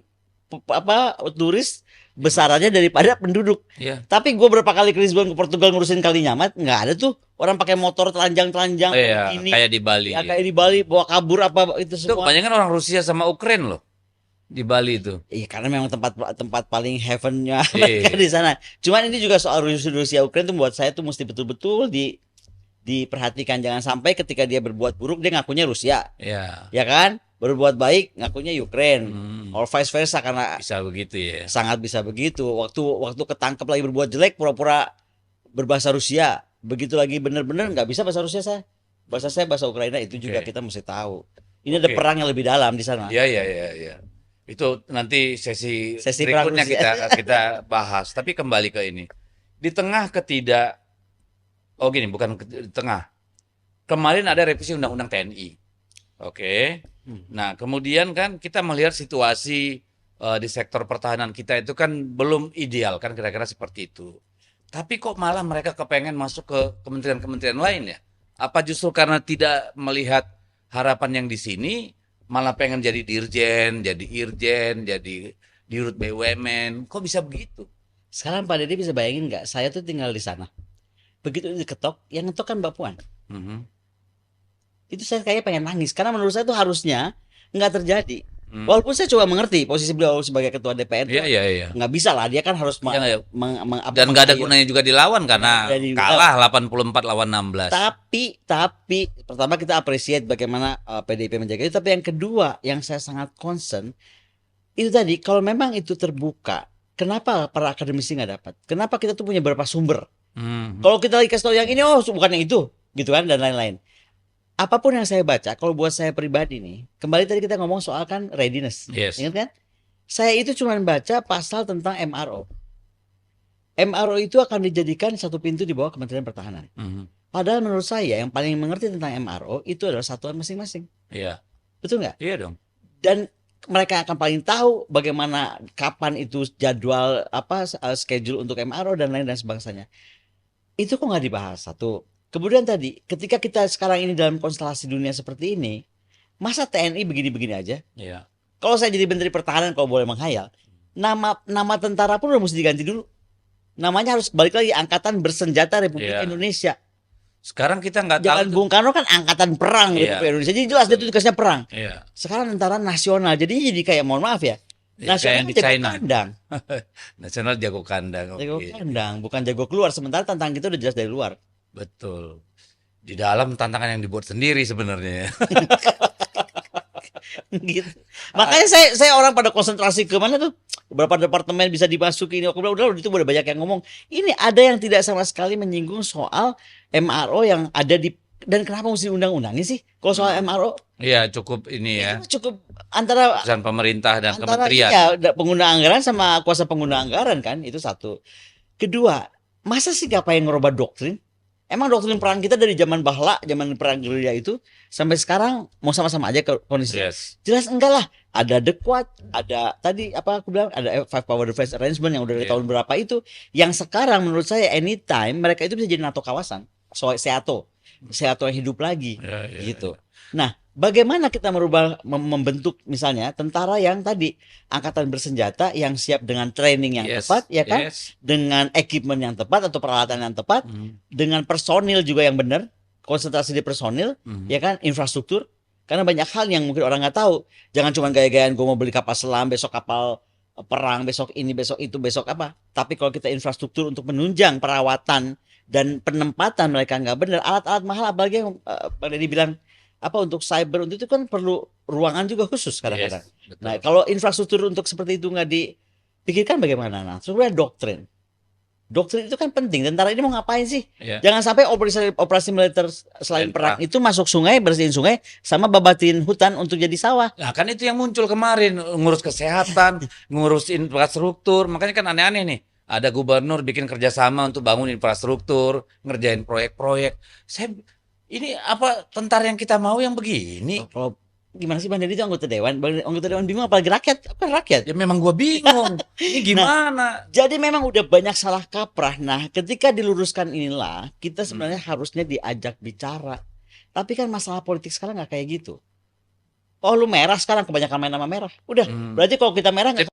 turis besarannya daripada penduduk. Tapi gue berapa kali ke Lisbon, ke Portugal ngurusin Kali Nyamat, nggak ada tuh orang pakai motor telanjang-telanjang ini kayak di Bali. Kayak di Bali bawa kabur itu semua. Itu kebanyakan orang Rusia sama Ukraina loh. Di Bali itu. Iya, karena memang tempat paling heavennya mereka di sana. Cuman ini juga soal Rusia Ukraina tuh buat saya tuh mesti betul-betul diperhatikan. Jangan sampai ketika dia berbuat buruk dia ngakunya Rusia. Ya kan? Berbuat baik ngakunya Ukraine. Or vice versa, karena bisa begitu ya. Sangat bisa begitu. Waktu ketangkep lagi berbuat jelek pura-pura berbahasa Rusia. Begitu lagi bener-bener nggak bisa bahasa Rusia saya. Bahasa saya bahasa Ukraina, itu juga kita mesti tahu. Ini ada perang yang lebih dalam di sana. Iya. Itu nanti sesi berikutnya kita bahas. Tapi kembali ke ini. Di tengah bukan di tengah. Kemarin ada revisi Undang-Undang TNI. Oke. Nah, kemudian kan kita melihat situasi di sektor pertahanan kita itu kan belum ideal kan, kira-kira seperti itu. Tapi kok malah mereka kepengen masuk ke kementerian-kementerian lain ya? Apa justru karena tidak melihat harapan yang di sini, malah pengen jadi dirjen, jadi irjen, jadi dirut BUMN? Kok bisa begitu? Sekarang Pak Deddy bisa bayangin nggak? Saya tuh tinggal di sana. Begitu diketok, yang ngetok kan Mbak Puan. Itu saya kayak pengen nangis, karena menurut saya itu harusnya nggak terjadi. Walaupun saya coba mengerti posisi beliau sebagai ketua DPR, nggak bisa lah, dia kan harus dan nggak ada gunanya juga dilawan karena kalah 84 lawan 16. Tapi pertama kita appreciate bagaimana PDIP menjaga itu. Tapi yang kedua yang saya sangat concern itu tadi, kalau memang itu terbuka, kenapa para akademisi nggak dapat? Kenapa kita tuh punya beberapa sumber? Kalau kita lagi kasih tahu yang ini, bukan yang itu, gitu kan, dan lain-lain. Apapun yang saya baca, kalau buat saya pribadi nih, kembali tadi kita ngomong soal kan readiness, ingat kan? Saya itu cuma baca pasal tentang MRO. MRO itu akan dijadikan satu pintu di bawah Kementerian Pertahanan. Padahal menurut saya yang paling mengerti tentang MRO itu adalah satuan masing-masing. Iya. Betul nggak? Iya dong. Dan mereka akan paling tahu bagaimana, kapan itu jadwal, schedule untuk MRO dan lain dan sebagainya. Itu kok nggak dibahas satu. Kemudian tadi, ketika kita sekarang ini dalam konstelasi dunia seperti ini, masa TNI begini-begini aja? Iya. Kalau saya jadi Menteri Pertahanan, kalau boleh menghayal, nama tentara pun udah mesti diganti dulu. Namanya harus balik lagi Angkatan Bersenjata Republik Indonesia. Sekarang kita nggak tahu. Jangan Bung Karno kan angkatan perang Republik Indonesia. Jadi jelas dia tugasnya perang. Iya. Sekarang tentara nasional. Jadi kayak mohon maaf ya. Kayak Nasional di China. kandang. Nasional jago kandang. Jago kandang, bukan jago keluar. Sementara tantangan kita udah jelas dari luar. Betul. Di dalam tantangan yang dibuat sendiri sebenarnya. Gitu. Makanya saya orang pada konsentrasi ke mana tuh? Beberapa departemen bisa dimasuki ini. Aku bilang udah itu udah banyak yang ngomong. Ini ada yang tidak sama sekali menyinggung soal MRO yang ada di, dan kenapa mesti undang-undangin sih? Kalau soal MRO? Iya, cukup ini ya. Cukup antara perusahaan pemerintah dan antara kementerian. Iya, pengguna anggaran sama kuasa pengguna anggaran kan, itu satu. Kedua, masa sih gak pengen ngerubah doktrin? Emang doktrin perang kita dari zaman Bahla, zaman perang gerilya itu sampai sekarang mau sama-sama aja kondisi? Yes. Jelas enggak lah. Ada The Quad, ada tadi apa aku bilang ada Five Power Defense Arrangement yang udah dari tahun berapa itu, yang sekarang menurut saya anytime mereka itu bisa jadi NATO kawasan. Soal SEATO yang hidup lagi, gitu. Nah, bagaimana kita membentuk misalnya tentara yang tadi angkatan bersenjata yang siap dengan training yang tepat, ya kan? Dengan equipment yang tepat atau peralatan yang tepat, dengan personil juga yang benar, konsentrasi di personil, ya kan? Infrastruktur. Karena banyak hal yang mungkin orang nggak tahu. Jangan cuma gaya-gayaan gue mau beli kapal selam, besok kapal perang, besok ini, besok itu, besok apa. Tapi kalau kita infrastruktur untuk menunjang perawatan dan penempatan mereka nggak benar, alat-alat mahal apalagi yang Bang Deddy bilang apa untuk cyber, untuk itu kan perlu ruangan juga khusus kadang-kadang. Nah, kalau infrastruktur untuk seperti itu nggak dipikirkan bagaimana? Nah, sebenarnya doktrin itu kan penting. Tentara ini mau ngapain sih? Jangan sampai operasi militer selain perang itu masuk sungai, bersihin sungai, sama babatin hutan untuk jadi sawah. Nah, kan itu yang muncul kemarin, ngurus kesehatan, ngurus infrastruktur. Makanya kan aneh-aneh nih. Ada gubernur bikin kerjasama untuk bangun infrastruktur, ngerjain proyek-proyek. Ini apa tentara yang kita mau yang begini? Kalau gimana sih Bang Deddy itu anggota dewan bingung, apalagi rakyat? Apa rakyat? Ya memang gua bingung. Ini gimana? Nah, jadi memang udah banyak salah kaprah. Nah, ketika diluruskan inilah, kita sebenarnya harusnya diajak bicara. Tapi kan masalah politik sekarang nggak kayak gitu. Oh, lu merah sekarang, kebanyakan main nama merah. Udah, berarti kalau kita merah nggak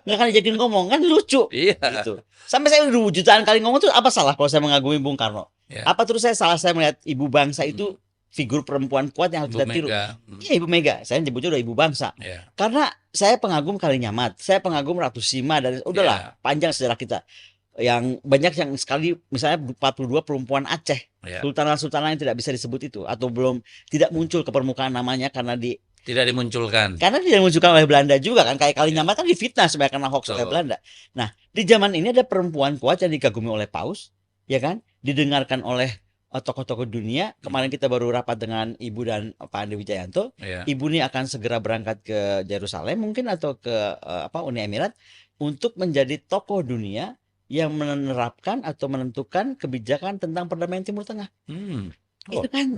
akan diajakin ngomong, kan lucu. Gitu. Sampai saya udah jutaan kali ngomong tuh apa salah kalau saya mengagumi Bung Karno? Apa terus saya melihat ibu bangsa itu figur perempuan kuat yang harus kita tiru. Iya, Ibu Mega. Saya nyebutnya udah ibu bangsa. Karena saya pengagum Kalinyamat, saya pengagum Ratu Sima, dan udahlah panjang sejarah kita. Yang banyak yang sekali misalnya 42 perempuan Aceh, sultanah-sultanah yang tidak bisa disebut itu atau belum tidak muncul ke permukaan namanya karena tidak dimunculkan. Karena tidak dimunculkan oleh Belanda juga kan, kayak Kalinyamat kan difitnah sebenarnya karena hoax oleh Belanda. Nah, di zaman ini ada perempuan kuat yang dikagumi oleh Paus, ya kan? Didengarkan oleh tokoh-tokoh dunia. Kemarin kita baru rapat dengan Ibu dan Pak Andi Wijayanto. Ibu ini akan segera berangkat ke Yerusalem mungkin atau ke Uni Emirat untuk menjadi tokoh dunia yang menerapkan atau menentukan kebijakan tentang perdamaian Timur Tengah. Itu kan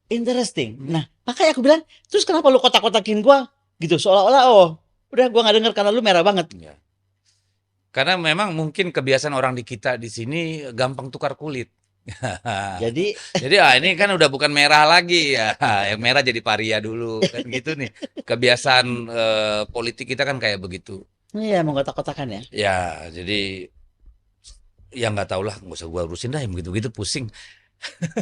interesting. Nah, makanya aku bilang, terus kenapa lu kotak-kotakin gua gitu, seolah-olah udah gua nggak dengar karena lu merah banget. Karena memang mungkin kebiasaan orang di kita di sini gampang tukar kulit. Jadi ini kan udah bukan merah lagi ya, yang merah jadi paria dulu kan gitu nih. Kebiasaan politik kita kan kayak begitu. Iya, mau kotak-kotakan ya. Ya, jadi ya nggak tahu lah, nggak usah gua urusin dah yang begitu-begitu, pusing.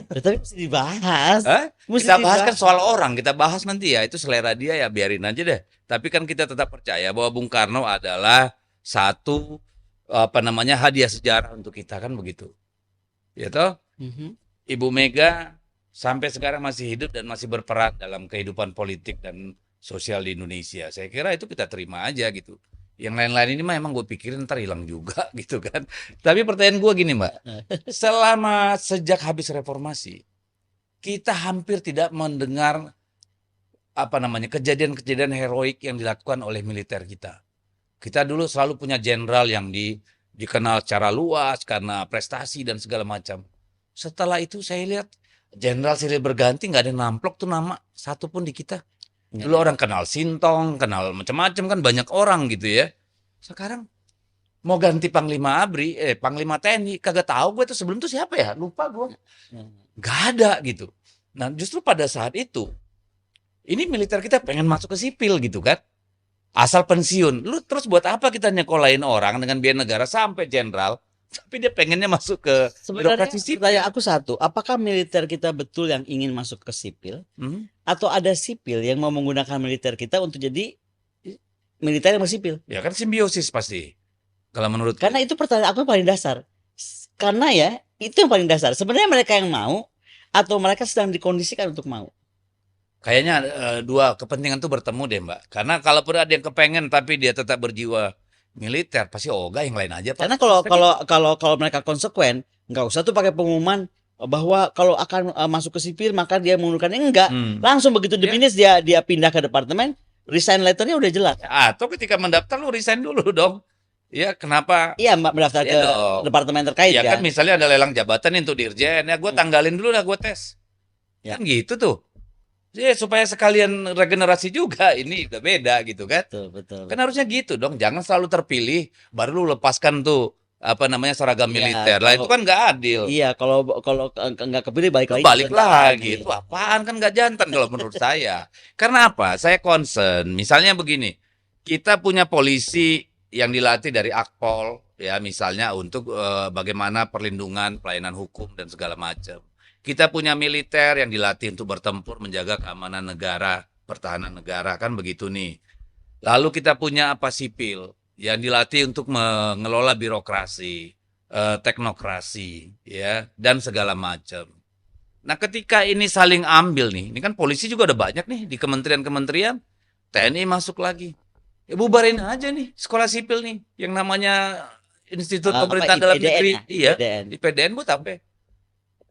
Tapi mesti dibahas. Kita bahas kan soal orang, kita bahas nanti ya, itu selera dia ya, biarin aja deh. Tapi kan kita tetap percaya bahwa Bung Karno adalah satu hadiah sejarah untuk kita, kan begitu. Ya toh? Ibu Mega sampai sekarang masih hidup dan masih berperan dalam kehidupan politik dan sosial di Indonesia. Saya kira itu kita terima aja gitu. Yang lain-lain ini emang gue pikirin ntar hilang juga gitu kan. Tapi pertanyaan gue gini Mbak, sejak habis reformasi, kita hampir tidak mendengar kejadian-kejadian heroik yang dilakukan oleh militer kita. Kita dulu selalu punya jenderal yang dikenal secara luas karena prestasi dan segala macam. Setelah itu saya lihat jenderal silih berganti, nggak ada namplok tuh nama satu pun di kita. Dulu orang kenal Sintong, kenal macam-macam kan, banyak orang gitu ya. Sekarang mau ganti Panglima ABRI, Panglima TNI, kagak tahu gue tuh sebelum tuh siapa ya, lupa gue. Gak ada gitu. Nah justru pada saat itu, ini militer kita pengen masuk ke sipil gitu kan. Asal pensiun, lu terus buat apa kita nyekolahin orang dengan biaya negara sampai jenderal, Tapi dia pengennya masuk ke Sebenarnya birokrasi sipil. pertanyaan aku satu, apakah militer kita betul yang ingin masuk ke sipil? Atau ada sipil yang mau menggunakan militer kita untuk jadi militer yang bersipil? Ya kan simbiosis pasti. Kalau menurut Karena itu pertanyaan aku yang paling dasar. Karena ya, itu yang paling dasar. Sebenarnya mereka yang mau atau mereka sedang dikondisikan untuk mau? Kayaknya dua kepentingan itu bertemu deh, Mbak. Karena kalaupun ada yang kepengen tapi dia tetap berjiwa militer, pasti ogah yang lain aja, Pak. Karena kalau mereka konsekuen, nggak usah tuh pakai pengumuman bahwa kalau akan masuk ke sipil maka dia mengundurkan, enggak. Langsung begitu difinis dia pindah ke departemen, resign letternya udah jelas. Atau ketika mendaftar lu resign dulu dong. Ya kenapa? Iya, mendaftar ke departemen terkait ya kan. Misalnya ada lelang jabatan untuk dirjen, ya gue tanggalin dulu lah, gue tes. Kan gitu tuh. Ya, supaya sekalian regenerasi juga, ini udah beda gitu kan. Betul. Kan harusnya gitu dong, jangan selalu terpilih baru lu lepaskan tuh seragam militer. Lah itu kan nggak adil. Iya, kalau nggak kepilih balik lagi. Balik lagi, itu apaan, kan nggak jantan kalau menurut saya. Karena apa? Saya concern. Misalnya begini, kita punya polisi yang dilatih dari Akpol, ya misalnya untuk bagaimana perlindungan, pelayanan hukum dan segala macam. Kita punya militer yang dilatih untuk bertempur, menjaga keamanan negara, pertahanan negara, kan begitu nih. Lalu kita punya sipil yang dilatih untuk mengelola birokrasi, teknokrasi, ya, dan segala macam. Nah, ketika ini saling ambil nih, ini kan polisi juga ada banyak nih di kementerian-kementerian, TNI masuk lagi. Ya bubarin aja nih sekolah sipil nih, yang namanya Institut Pemerintahan Dalam Negeri, iya, IPDN buat apa?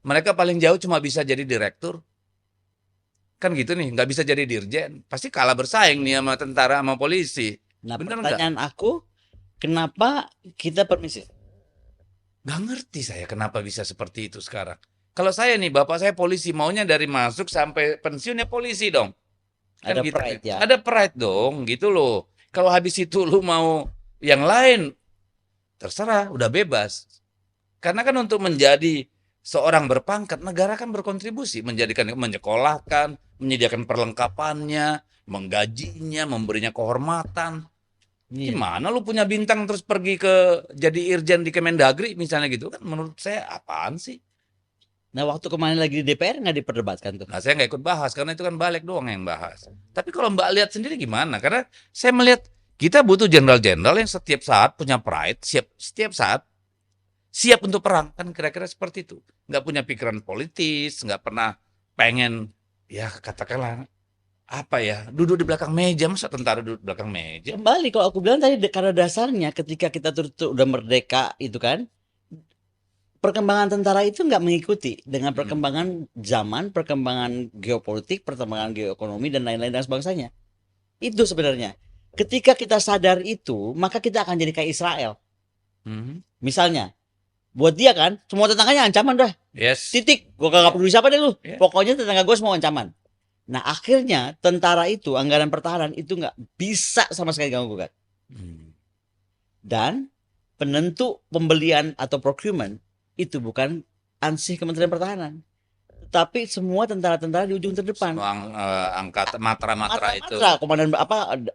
Mereka paling jauh cuma bisa jadi direktur. Kan gitu nih, nggak bisa jadi dirjen. Pasti kalah bersaing nih sama tentara, sama polisi. Nah, bener pertanyaan aku, kenapa kita permisif? Nggak ngerti saya kenapa bisa seperti itu sekarang. Kalau saya nih, bapak saya polisi, maunya dari masuk sampai pensiunnya polisi dong. Kan ada gitu, pride ya? Ada pride dong, gitu loh. Kalau habis itu lu mau yang lain, terserah, udah bebas. Karena kan untuk menjadi seorang berpangkat, negara kan berkontribusi, menyekolahkan, menyediakan perlengkapannya, menggajinya, memberinya kehormatan. Gimana lu punya bintang terus pergi ke jadi irjen di Kemendagri misalnya gitu kan? Menurut saya apaan sih? Nah, waktu kemarin lagi di DPR nggak diperdebatkan tuh? Nah, saya nggak ikut bahas karena itu kan balik doang yang bahas. Tapi kalau Mbak lihat sendiri gimana? Karena saya melihat kita butuh jenderal-jenderal yang setiap saat punya pride, setiap saat siap untuk perang, kan kira-kira seperti itu. Nggak punya pikiran politis, nggak pernah pengen, ya katakanlah duduk di belakang meja. Masa tentara duduk di belakang meja? Kembali kalau aku bilang tadi, karena dasarnya ketika kita udah merdeka itu kan, perkembangan tentara itu nggak mengikuti dengan perkembangan zaman, perkembangan geopolitik, perkembangan geoekonomi dan lain-lain dan sebangsanya. Itu sebenarnya. Ketika kita sadar itu, maka kita akan jadi kayak Israel. Misalnya, buat dia kan, semua tetangganya ancaman dah. Yes. Titik. Gue gak peduli siapa deh lu. Pokoknya tetangga gue semua ancaman. Nah, akhirnya tentara itu, anggaran pertahanan itu nggak bisa sama sekali ganggu gugat. Dan penentu pembelian atau procurement itu bukan ansih Kementerian Pertahanan, tapi semua tentara-tentara di ujung terdepan. Angkatan matra itu. Komandan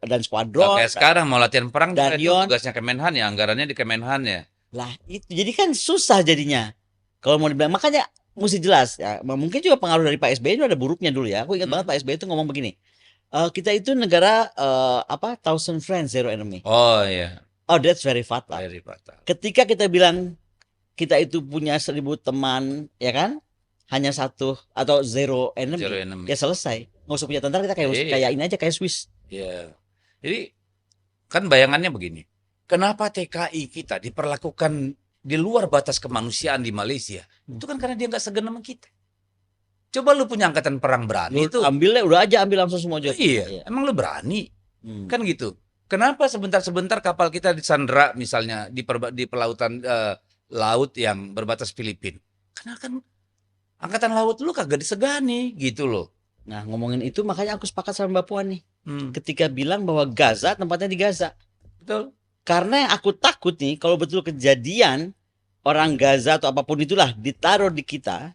dan skuadron. Kayak sekarang mau latihan perang dan tugasnya Kemenhan ya, anggarannya di Kemenhan ya. Lah itu jadi kan susah jadinya. Kalau mau dibilang, makanya mesti jelas ya. Mungkin juga pengaruh dari Pak SBY itu ada buruknya dulu ya. Aku ingat banget Pak SBY itu ngomong begini. Kita itu negara thousand friends, zero enemy. Oh iya. Oh, that's very fatal. Very fatal. Ketika kita bilang kita itu punya 1000 teman, ya kan? Hanya satu atau zero enemy. Ya selesai. Nggak usah punya tentara, kita kayak ini aja, kayak Swiss. Iya. Jadi kan bayangannya begini. Kenapa TKI kita diperlakukan di luar batas kemanusiaan di Malaysia? Itu kan karena dia nggak segan sama kita. Coba lu punya angkatan perang berani itu. Ambil langsung semua aja. Iya. Emang lu berani? Kan gitu. Kenapa sebentar-sebentar kapal kita disandera misalnya di pelautan laut yang berbatas Filipina? Karena kan angkatan laut lu kagak disegani gitu loh. Nah, ngomongin itu makanya aku sepakat sama Mbak Puan nih. Ketika bilang bahwa Gaza tempatnya di Gaza. Betul. Karena yang aku takut nih, kalau betul kejadian orang Gaza atau apapun itulah ditaruh di kita,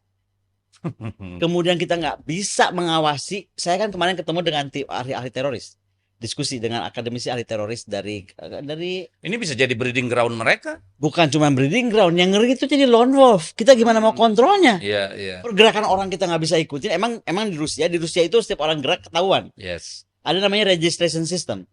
kemudian kita nggak bisa mengawasi. Saya kan kemarin ketemu dengan tim ahli-ahli teroris. diskusi dengan akademisi ahli teroris dari ini bisa jadi breeding ground mereka. Bukan cuma breeding ground, yang ngeri itu jadi lone wolf. Kita gimana mau kontrolnya? Iya, iya. Pergerakan orang kita nggak bisa ikutin. Emang di Rusia itu setiap orang gerak ketahuan. Yes. Ada namanya registration system.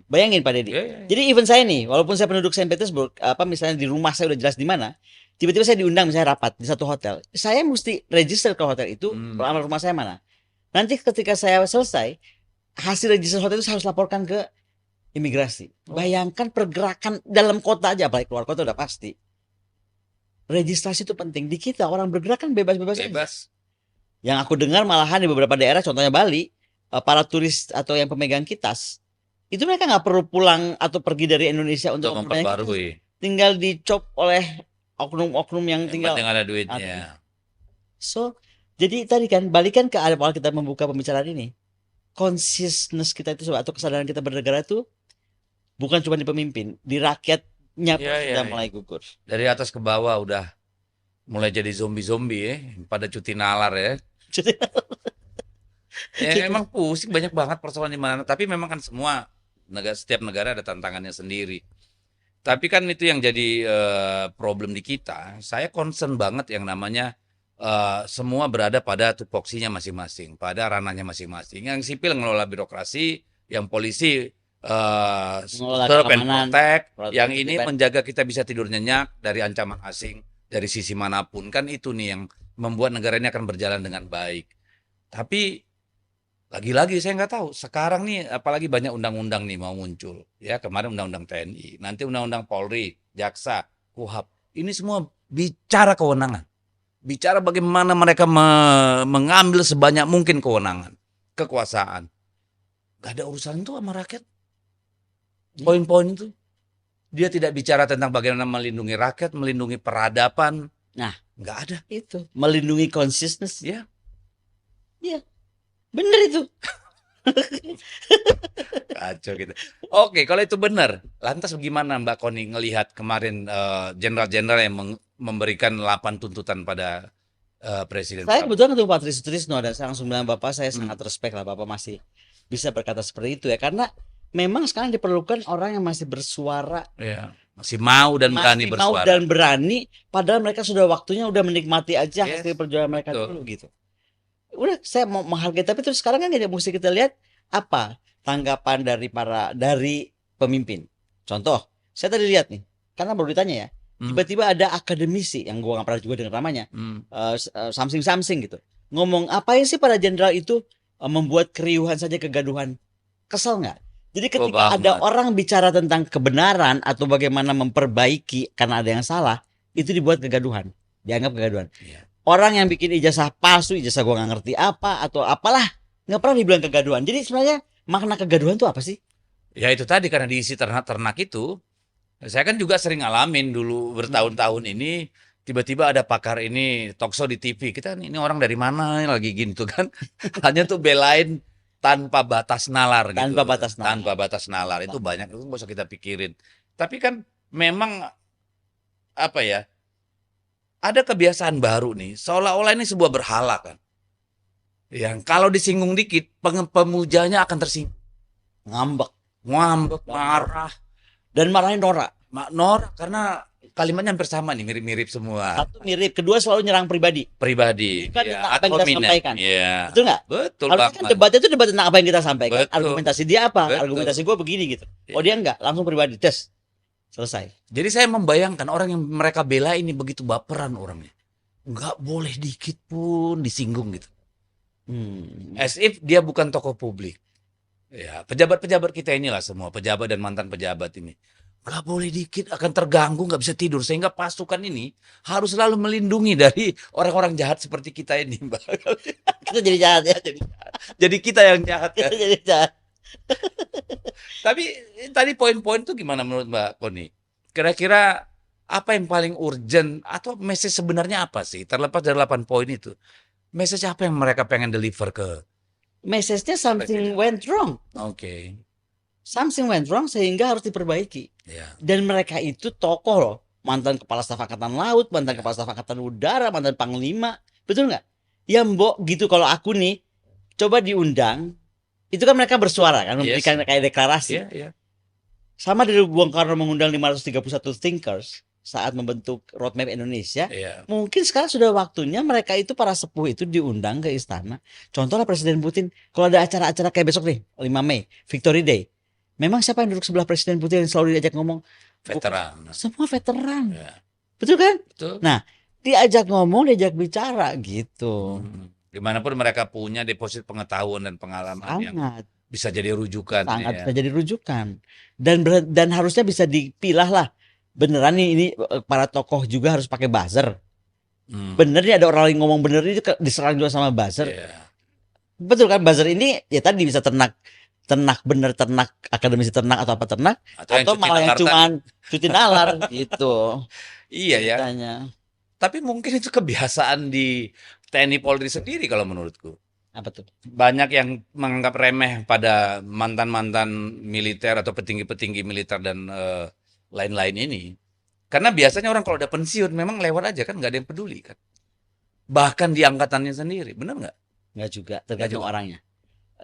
Bayangin Pak Deddy. Jadi even saya nih, walaupun saya penduduk Saint Petersburg, misalnya di rumah saya udah jelas di mana, tiba-tiba saya diundang misalnya rapat di satu hotel, saya mesti register ke hotel itu, alamat rumah saya mana. Nanti ketika saya selesai, hasil register hotel itu saya harus laporkan ke imigrasi. Bayangkan pergerakan dalam kota aja, apalagi keluar kota udah pasti. Registrasi itu penting. Di kita orang bergerak kan bebas-bebas aja. Yang aku dengar malahan di beberapa daerah, contohnya Bali, para turis atau yang pemegang kitas, itu mereka nggak perlu pulang atau pergi dari Indonesia untuk memperbarui. Tinggal dicop oleh oknum-oknum yang tinggal ada duitnya. So, jadi tadi kan balikan ke awal kita membuka pembicaraan ini. Consciousness kita itu atau kesadaran kita bernegara itu bukan cuma di pemimpin, di rakyatnya pun sudah mulai gugur. Dari atas ke bawah udah mulai jadi zombie-zombie ya, pada cuti nalar ya. Ya memang pusing, banyak banget persoalan di mana. Tapi memang kan setiap negara ada tantangannya sendiri. Tapi kan itu yang jadi problem di kita. Saya concern banget yang namanya semua berada pada tupoksinya masing-masing, pada ranahnya masing-masing. Yang sipil ngelola birokrasi, yang polisi serve and protect, yang ini menjaga kita bisa tidur nyenyak dari ancaman asing dari sisi manapun. Kan itu nih yang membuat negara ini akan berjalan dengan baik. Tapi lagi-lagi saya nggak tahu sekarang nih, apalagi banyak undang-undang nih mau muncul ya, kemarin undang-undang TNI, nanti undang-undang Polri, Jaksa, KUHAP, ini semua bicara kewenangan, bicara bagaimana mereka mengambil sebanyak mungkin kewenangan, kekuasaan. Gak ada urusan itu sama rakyat. Poin-poin itu dia tidak bicara tentang bagaimana melindungi rakyat, melindungi peradaban. Nah, nggak ada itu, melindungi consciousness. Ya, bener itu. Kacau gitu. Oke, kalau itu benar, lantas bagaimana Mbak Koni ngelihat kemarin jenderal-jenderal yang memberikan 8 tuntutan pada Presiden? Saya kebetulan ketemu Pak Trisno dan saya langsung bilang, Bapak saya sangat respect lah, Bapak masih bisa berkata seperti itu ya, karena memang sekarang diperlukan orang yang masih bersuara, masih mau dan berani bersuara. Mau dan berani, padahal mereka sudah waktunya udah menikmati aja hasil perjuangan mereka dulu gitu. Udah saya mau menghargai, tapi terus sekarang kan mesti kita lihat apa tanggapan dari pemimpin. Contoh, saya tadi lihat nih, karena baru ditanya ya, tiba-tiba ada akademisi yang gua nggak pernah juga dengar namanya, something gitu, ngomong apa sih para jenderal itu membuat keriuhan saja, kegaduhan. Kesel nggak? Jadi ketika ada orang bicara tentang kebenaran atau bagaimana memperbaiki karena ada yang salah, itu dibuat kegaduhan, dianggap kegaduhan. Orang yang bikin ijazah palsu, ijazah gua nggak ngerti apa atau apalah, nggak pernah dibilang kegaduhan. Jadi sebenarnya makna kegaduhan itu apa sih? Ya itu tadi, karena diisi ternak-ternak itu. Saya kan juga sering ngalamin dulu bertahun-tahun ini, tiba-tiba ada pakar ini talkshow di TV. Kita ini orang dari mana lagi gitu kan? Hanya tuh belain tanpa batas nalar gitu. Tanpa batas nalar itu banyak, itu nggak usah kita pikirin. Tapi kan memang apa ya? Ada kebiasaan baru nih, seolah-olah ini sebuah berhala kan. Yang kalau disinggung dikit, pemujanya akan tersinggung. Ngambek, marah. Dan marahin norak. Norak karena kalimatnya hampir sama nih, mirip-mirip semua. Satu mirip, kedua selalu nyerang pribadi. Bukan tentang apa yang kita sampaikan. Betul nggak? Betul banget. Kan debatnya itu debat tentang apa yang kita sampaikan. Betul. Argumentasi dia apa? Betul. Argumentasi gue begini gitu. Oh dia enggak, langsung pribadi, tes. Selesai. Jadi saya membayangkan orang yang mereka bela ini begitu baperan orangnya. Nggak boleh dikit pun disinggung gitu. As if dia bukan tokoh publik. Ya, pejabat-pejabat kita inilah semua, pejabat dan mantan pejabat ini. Nggak boleh dikit akan terganggu, nggak bisa tidur. Sehingga pasukan ini harus selalu melindungi dari orang-orang jahat seperti kita ini, Mbak. Kita jadi jahat ya. Jadi kita yang jahat kan? Kita jadi jahat. Tapi tadi poin-poin itu gimana menurut Mbak Koni? Kira-kira apa yang paling urgent atau message sebenarnya apa sih? Terlepas dari 8 poin itu. Message apa yang mereka pengen deliver ke? Message-nya something went wrong. Oke. Something went wrong sehingga harus diperbaiki. Dan mereka itu tokoh loh. Mantan Kepala Staf Angkatan Laut, mantan Kepala Staf Angkatan Udara, mantan Panglima. Betul nggak? Ya mbok gitu, kalau aku nih coba diundang, Itu kan mereka bersuara kan, memberikan kayak deklarasi. Sama dari Bung Karno mengundang 531 thinkers saat membentuk roadmap Indonesia. Mungkin sekarang sudah waktunya mereka itu, para sepuh itu diundang ke istana. Contohnya Presiden Putin, kalau ada acara-acara kayak besok nih, 5 Mei, Victory Day. Memang siapa yang duduk sebelah Presiden Putin yang selalu diajak ngomong? Veteran. Semua veteran. Betul kan? Betul. Nah, diajak ngomong, diajak bicara gitu. Dimanapun mereka punya deposit pengetahuan dan pengalaman yang bisa jadi rujukan. Sangat bisa jadi rujukan. Dan harusnya bisa dipilah lah. Beneran nih ini para tokoh juga harus pakai buzzer. Bener nih ada orang yang ngomong bener ini diserang juga sama buzzer. Betul kan, buzzer ini ya tadi bisa ternak bener, ternak akademisi ternak atau apa ternak, atau malah yang cuman cuti nalar gitu. Iya ya. Tapi mungkin itu kebiasaan di TNI Polri sendiri kalau menurutku. Apa tuh? Banyak yang menganggap remeh pada mantan-mantan militer atau petinggi-petinggi militer dan lain-lain ini. Karena biasanya orang kalau udah pensiun memang lewat aja kan, nggak ada yang peduli kan. Bahkan di angkatannya sendiri, benar nggak? Nggak juga, tergantung orangnya.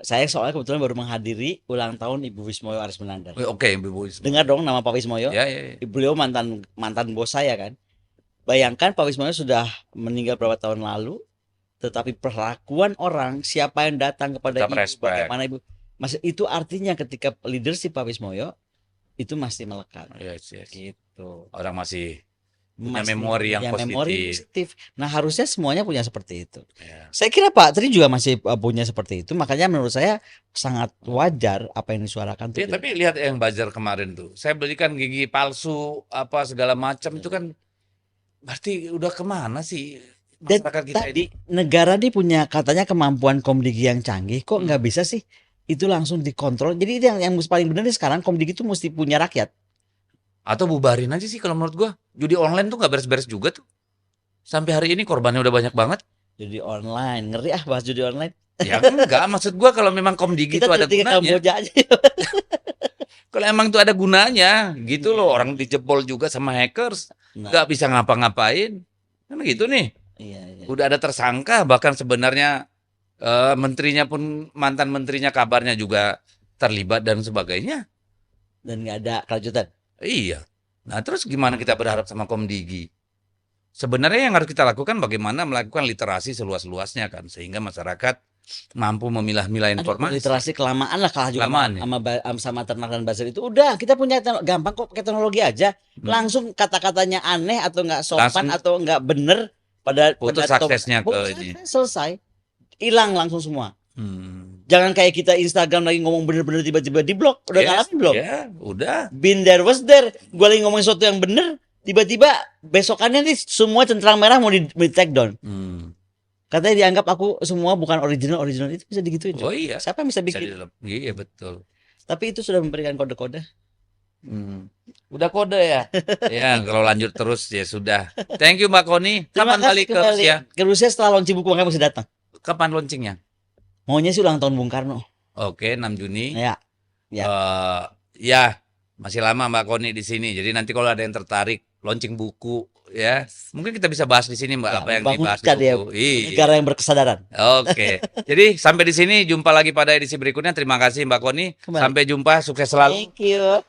Saya soalnya kebetulan baru menghadiri ulang tahun Ibu Wismoyo Arismenandar. Oke, Ibu Wismoyo. Dengar dong nama Pak Wismoyo? Ya. Beliau mantan bos saya kan. Bayangkan Pak Wismoyo sudah meninggal beberapa tahun lalu, tetapi perlakuan orang, siapa yang datang kepada Ibu, bagaimana Ibu, masih itu artinya ketika leadership Pak Wismoyo itu masih melekat. Yes. Gitu. Orang masih punya memori yang positif. Nah, harusnya semuanya punya seperti itu. Saya kira Pak Tri juga masih punya seperti itu. Makanya menurut saya sangat wajar apa yang disuarakan tuh. Tapi lihat yang buzzer kemarin tuh. Saya belikan gigi palsu apa segala macam itu kan berarti udah kemana sih masyarakat kita ini? Negara nih punya katanya kemampuan komdigi yang canggih, kok nggak bisa sih itu langsung dikontrol? Jadi yang paling benar nih sekarang komdigi itu mesti punya rakyat. Atau bubarin aja sih kalau menurut gua. Judi online tuh nggak beres-beres juga tuh. Sampai hari ini korbannya udah banyak banget. Judi online, ngeri bahas judi online. Ya enggak, maksud gua kalau memang komdigi itu ada gunanya. Kalau emang itu ada gunanya, gitu loh. Orang dijebol juga sama hackers, nggak bisa ngapa-ngapain, kan gitu nih. Iya. Udah ada tersangka, bahkan sebenarnya menterinya pun, mantan menterinya kabarnya juga terlibat dan sebagainya. Dan nggak ada kelanjutan. Iya. Nah terus gimana kita berharap sama komdigi? Sebenarnya yang harus kita lakukan bagaimana melakukan literasi seluas-luasnya kan, sehingga masyarakat mampu memilah-milah informasi. Literasi kelamaan lah kalah juga sama ternak dan buzzer itu. Udah kita punya gampang kok, pakai teknologi aja. Langsung kata-katanya aneh atau nggak sopan atau nggak bener pada putus aksesnya ke ini. Selesai, hilang langsung semua. Jangan kayak kita Instagram lagi ngomong bener-bener tiba-tiba di blok. Udah ngalamin belum? Ya, udah. Been there was there. Gue lagi ngomongin sesuatu yang bener, tiba-tiba besokannya nih semua centang merah mau di take down. Katanya dianggap aku semua bukan original itu bisa digituin. Oh iya. Siapa yang bisa bikin? Iya betul. Tapi itu sudah memberikan kode-kode. Udah kode ya. Ya kalau lanjut terus ya sudah. Thank you Mbak Koni. Kapan balik ke Rusia? Ke Rusia setelah launching buku makanya mesti datang. Kapan launchingnya? Maunya sih ulang tahun Bung Karno. Oke, 6 Juni. Ya. Ya, masih lama Mbak Koni di sini. Jadi nanti kalau ada yang tertarik launching buku ya, mungkin kita bisa bahas di sini Mbak, apa yang dibahas di buku. Negara yang berkesadaran. Oke. Jadi sampai di sini, jumpa lagi pada edisi berikutnya. Terima kasih Mbak Koni. Sampai jumpa, sukses selalu. Thank you.